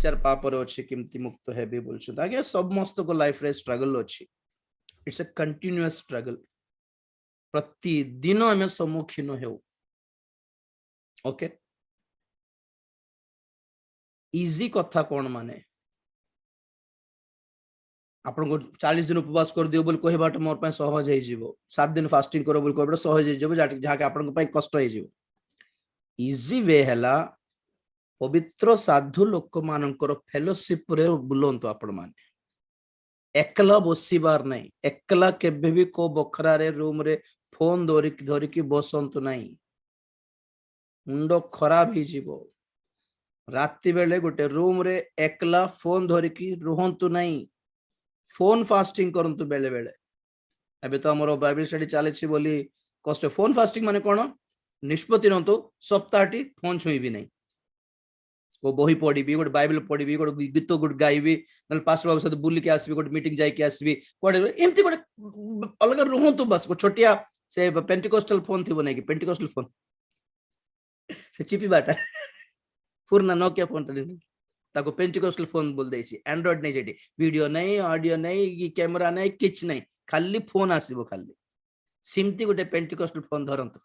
विचार पापर अच्छे केमती मुक्त हेबे बोलछन आगे समस्त को लाइफ रे स्ट्रगल अच्छी इट्स अ कंटिन्यूअस स्ट्रगल प्रति दिन आम सम्मुखीन हो ओके इजी कथा कौन माने आपन 40 दिन उपवास कर दियो बोल कहबाट मोर पय सहज हे जीवो 7 दिन फास्टिंग करो बोल कहबाट सहज हे जीवो जहा के आपन पय कष्ट हे जीवो इजी वे हला पवित्र साधु लोक मानकर फेलोशिप रे बुलंतु आपण माने एकला बसिबार नहीं एकला केबे भी को बखरा रे रूम रे फोन धरिकी बसंतु नहीं मुंडो खराब ही जीवो राति बेले गोटे रूम रे एकला फोन धरिकी रुहंतु नहीं फोन फास्टिंग करंतु बेले बेले अबे तो हमरो बाइबल स्टडी चलेछि बोली कष्ट फोन फास्टिंग माने कोन निष्पत्ति नंतु सप्ताहटी फोन छुई भी नहीं वो बही पढ़ी गोटे बाइबल पढ़ी गोटे गीत गोटे गाइबी ना पास्टर बाबू सहित बुलिक आसबि गोटे मीटिंग जाइए आसबि एमती गोटे अलग रुहतु बस छोटिया से पेंटिकोस्टल फोन थी नहीं कि पेंटिकोस्टल फोन से चिपिबाटा पुराना नोकिया फोन ताको पेंटिकोस्टल फोन बोल देछि एंड्रॉइड नहीं जेटी वीडियो नहीं ऑडियो नहीं कैमरा नहीं किछ नहीं खाली फोन आसीबो खाली सिमती गोटे पेंटिकोस्टल फोन धरंतु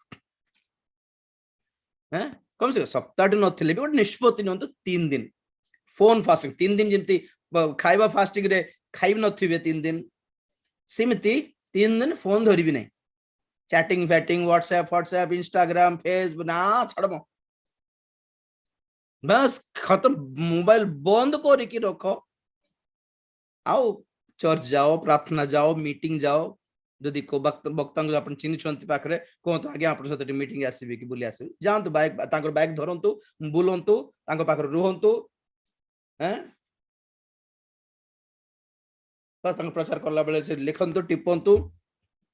हैं कम से सप्ताह नथिले भी गोटे निष्पत्ति नंतु 3 दिन फोन फास्टिंग 3 दिन जमती खाइबा फास्टिंग रे खाइब नथिबे 3 दिन सिमती 3 दिन फोन धरि भी नहीं चैटिंग फैटिंग व्हाट्सएप इंस्टाग्राम फेसबुक ना छड़मो बस खत्म मोबाइल बंद करके रखो आओ चर्च जाओ प्रार्थना जाओ मीटिंग जाओ जदि को वक्ता अपन चिन्ह पाखे कहतु आगे आप मीटिंग आसबे कि बुली आसबे जातु बैग धरतु बुलंतु पाखे रुहतु बस प्रचार कला बेले लिखतु टिपंतु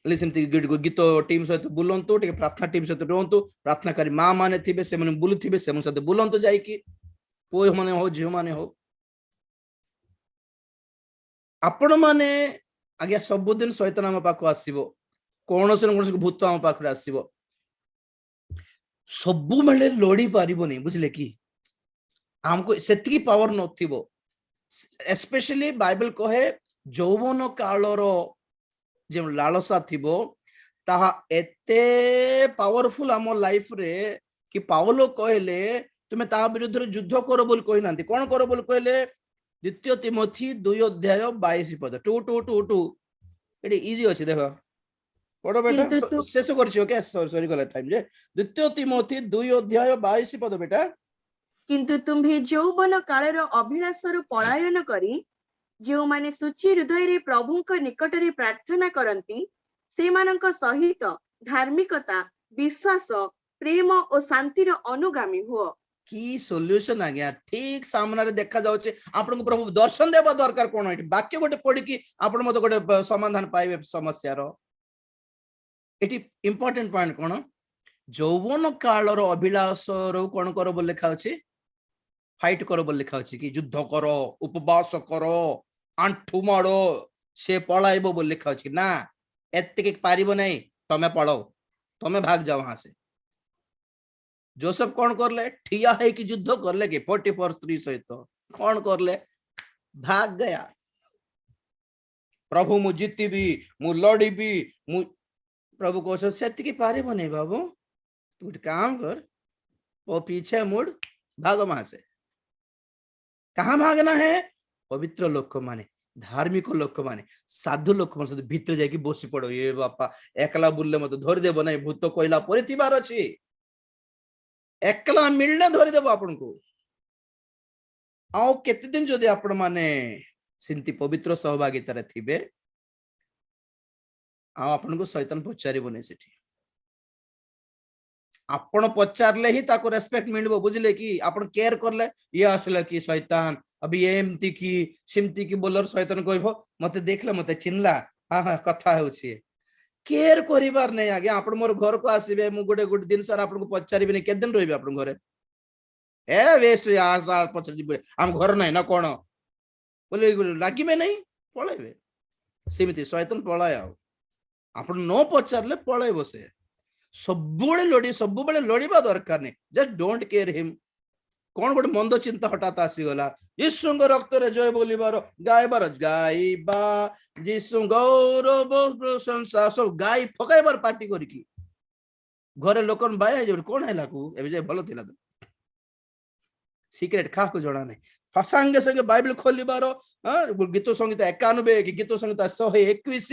गीत टीम सहित बुलंतु प्रार्थना टीम सहित रुहतु प्रार्थनाकारी माँ माने थे से बुलुवे से सहित बुलंतु जाइए पुओ माने हो झील माने हो आपण माने आज्ञा सबुदिन शैतान आम पाख आसो कौन से भूत आम पाखे आसो सबु बेले लड़ी पारिबनी बुझले कि आमको सेतिकी पावर नथिबो स्पेशली बाइबल कहे यौवन कालर जो लालसा थिबो ताहा एते पावरफुल आम लाइफ रे कि पावलो कहले तुम्हें ता विरुद्ध युद्ध कर बोल कहि नांती कोन कर बोल कहले द्वितीय तिमोथी 2:22 पद 2:2 एटी इजी अछि देखो पढ़ो बेटा शेष करछि ओके सॉरी गला टाइम जे द्वितीय तिमोथी 2:22 पद बेटा किंतु तुम्हें यौवन कालर अभिलाषर पलायन करी जो माने सुचि हृदय रे प्रभु को निकट रे प्रार्थना करंती से मानक सहित धार्मिकता विश्वास प्रेम और शांतिर अनुगामी हुआ की सॉल्यूशन आ गया ठीक सामने रे देखा जाउचे आपन को प्रभु दर्शन देबा दरकार कोन एटी वाक्य गोटे पढी कि आपन मते गोटे समाधान पाइबे समस्या रो एटी इंपोर्टेंट पॉइंट कोन यौवन कालर अभिलाष रो कोन करो बोल लिखा अछि फाइट करो बोल लिखा अछि कि युद्ध करो उपवास करो आंठू मारो से पलाइबो बोल लिखा अछि ना एत्ते पारिबो नहीं तमे पळो तमे भाग जाओ वहां से जोसेफ कौन करले ठिया है कि युद्ध करले कि 44 स्त्री सहित कौन करले भाग गया प्रभु मु जीतीबी मु लड़ीबी मु प्रभु को सेतिकी पारिबो नहीं बाबू तू काम कर वो पीछे मुड़ भागो वहां से कहां भागना है पवित्र लोक माने धार्मिक लोक माने साधु लोक माने भीतर जाके बसी पड़ो ये बापा एकला बुलले मत धरि देबो नहीं भूत कोइला परि थिबार अछि एकला मिलने धरी देव आपन को आओ केते दिन जदि आपण माने सिंती पवित्र सहभागिता रे थिबे आ आपन को शैतान पचारिबो नै सेठी आपण पचारले ही ताको रेस्पेक्ट मिलबो बुझले कि आपण केयर करले ये आसले कि शैतान अभी एमती की सिमती की बोलर शैतान कहबो मते देखले मते चिन्हला हां हां कथा होछि केयर करिबार नै आगे आपण मोर घर को आसीबे मु गोटे गोटे दिन सर आपण को पचारिबे नै के दिन रहबे आपण घरे ए वेस्ट आ पचर दिबे हम घर नै ना कोन बोले लागिबे नै पळेबे सिमिति शैतान पळाय आपण नो पचारले पळेबो से सबबेले लड़ी सबबेले लड़ीबा दरकार नै जस्ट डोंट केयर हिम कौन गोटे मंद चिंता हठात आसीगला यीशु रक्त रे जय बोलिबार गायबार गाइबा यीशु गौरव प्रशंसा सब गाई फकाइबार पार्टी करिकी घरे लोकन बाय जो कौन हैला को एबे जे भलो थिला सिक्रेट खा को जणा नहीं संगे संगे बाइबल खोलिबार गीत संगीत 91 कि गीत संगीत 121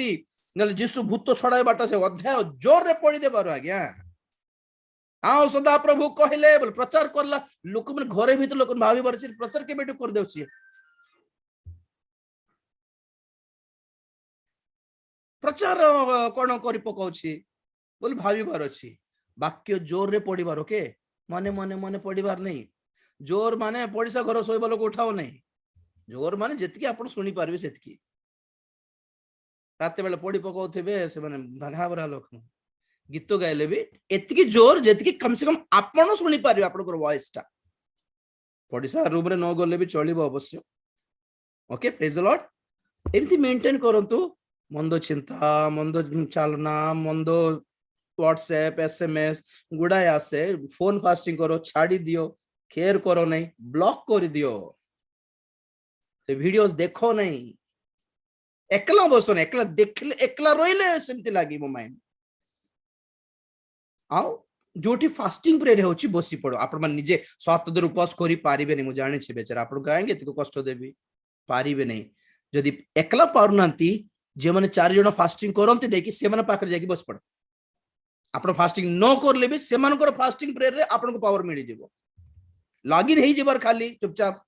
नले जीसु भूत छड़ाई बाटा से अध्याय जोर रे पड़ी देबार आज्ञा हाँ सदा प्रभु कहले बोल प्रचार करला लोक मन घरे भीतर लोक भाभी बारछि प्रचार के बेटू कर देउछि प्रचार कोन करि पकाउछि बोल भाभी बार अछि वाक्य जोर रे पड़ीबार के माने माने माने पड़ीबार नहीं जोर माने पड़िसा घर सोइबा लोक उठाओ नहीं जोर माने जेतकी आपण सुनी पारबे सेतकी रात बेला पड़ी पकाउथिबे से माने भाघाबरा लोक गीत गाइले भी एतकी जोर जेतकी कम से कम आपण सुनी पारबे आपण को वॉइस टा पड़िसा रूम रे न गले भी चलिबो अवश्य ओके प्रेज द लॉर्ड एमती मेंटेन करंतु मंदो चिंता मंदो चालना मंदो व्हाट्सएप एसएमएस गुड़ाए आसे फोन फास्टिंग करो छाड़ी दियो केयर करो नहीं ब्लॉक कर दियो से वीडियोस देखो नहीं एकला बसो एकला देखले एकला रोइले सेमती लागी मो माइंड आउ जोटी फास्टिंग प्रेयर होची बसी पड़ो आपण मन निजे 7 दिन उपवास करी पारिबे नहीं मु जानि छे बेचारा आपण गाएंगे तको कष्ट देबी पारिबे नहीं जदी एकला पारुनांती जे माने 4 जण फास्टिंग करंती देखि से माने पाखरे जाकी बस पड़ आपण फास्टिंग न करले भी से मानकर फास्टिंग प्रेयर रे आपण को पावर मिली दिबो लॉगिन हे जेबार खाली चुपचाप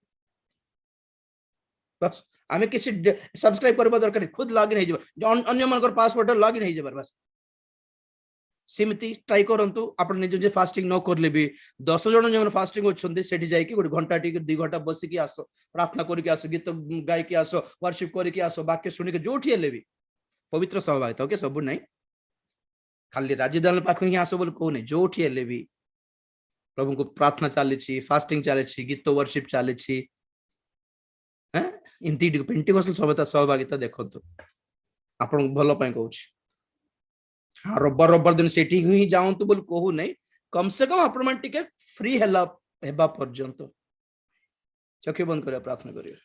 बस आमे किसी सब्सक्राइब करबा दरकार नहीं खुद लॉगिन हे जेबा अन्य मानकर पासवर्ड लॉगिन हे जेबार बस सिमती ट्राई करंतु आपण निजे जे फास्टिंग न करले भी 10 जण जे फास्टिंग होछंती सेठी जाई कि गोटे घंटा टी 2 घंटा बसी की आसो प्रार्थना करी के आसो गीत गाय के आसो वर्शिप करी के आसो वाक्य सुनी के जोठी हेले भी पवित्र सहभागिता ओके सब नहीं खाली राजदान पाख ही आसो बोल को नहीं जोठी हेले भी प्रभु को प्रार्थना चली फास्टिंग चली गीत वर्शिप चली इमती पेंटिकॉस्टल सभ्यता सहभागिता देखो आपण भल कहूँ हाँ रबर रबर दिन सेठी ही जाऊँ बोल कहू नहीं कम से कम आपण मन टिके फ्री हेबा पर्यंत चक्षु बंद करिया प्रार्थना करिया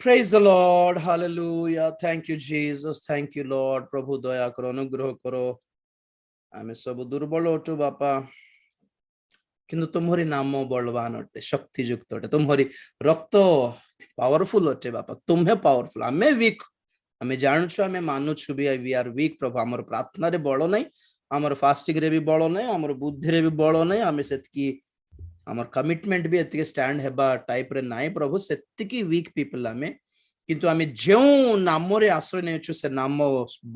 Praise the Lord, hallelujah, thank you Jesus, thank you Lord, प्रभु दया करो अनुग्रह करो आमे सब दुर्बल अटु बापा किंतु तुम्हारी नाम बलवान अटे शक्ति युक्त अटे तुम्हारी रक्त पावरफुल अटे बापा तुम्हें पावरफुल आमे वीक आमे जानछु आमे मानुछु भी वी आर वीक प्रभु हमर प्रार्थना रे बळ नै हमर फास्टिंग रे भी बळ नै हमर बुद्धि रे भी बळ नै आमे सेतकी हमर कमिटमेंट भी एतके स्टैंड हेबा टाइप रे नाइ प्रभु सेतकी वीक पीपल आमे किंतु आमे जेउ नाम रे आश्रय नेछु से नाम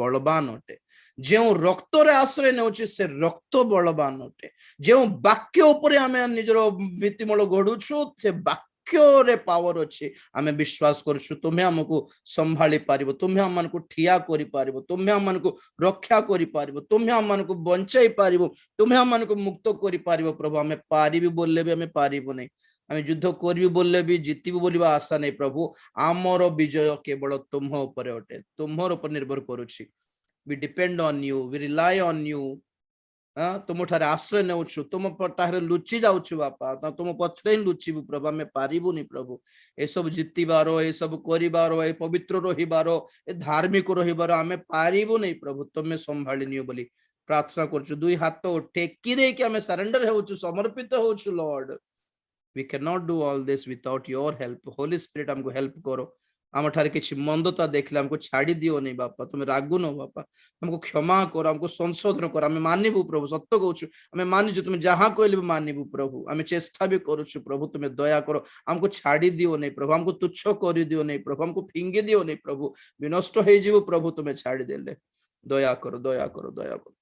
बलवान अटे जेउ रक्त रे आश्रय नेछु से रक्त बलवान अटे जेउ वाक्य ऊपर आमे निजर भित्तिमूल गढुछु से वाक्य रे पावर अछि आमे विश्वास करछु तुम्हें हमको संभाली पारिबो तुम्हें हमनको ठिया करि पारिबो तुम्हें हमनको रक्षा करि पारिबो तुम्हें हमनको बंचाई पारिबो तुम्हें हमनको मुक्त करि पारिबो प्रभु हमें पारिबी बोलले भी हमें पारिबो नहीं हमें युद्ध करबी बोलले भी जीतिबो बोलिबा आशा नहीं प्रभु आमर विजय केवल तुम ऊपर अटे तुमर ऊपर निर्भर करूछि we depend on you we rely on you तुम ठारे आश्रय नेउछु तुम पटारे लुचि जाउछु बापा तुम पछरे लुचिबु प्रभु हमें पारिबुनी प्रभु ए सब जितिबारो ए सब करिबारो ए पवित्र रहिबारो ए धार्मिक रहिबारो हमें पारिबुनी प्रभु तुमे संभाली नियो बोली प्रार्थना करछु दुई हाथ टेकी दे के हमें सरेंडर होछु समर्पित होछु Lord we cannot do all this without your help holy spirit हमको हेल्प करो आम ठारे किछि मंदता देखले हमको छाड़ी दियो नहीं बापा तुम रागु न बापा हमको क्षमा करो हमको संशोधन करो हमें मानिबु प्रभु सत्य कहूछु हमें मानिजु तुम जहां कहले भी मानिबु प्रभु हमें चेष्टा भी करूछु प्रभु तुम्हें दया करो हमको छाड़ी दियो नहीं प्रभु हमको तुच्छ करि दियो नहीं प्रभु हमको फिंगी दियो नहीं प्रभु विनष्ट हे जीवु प्रभु तुम्हें छाड़ी देले दया करो दया करो दया करो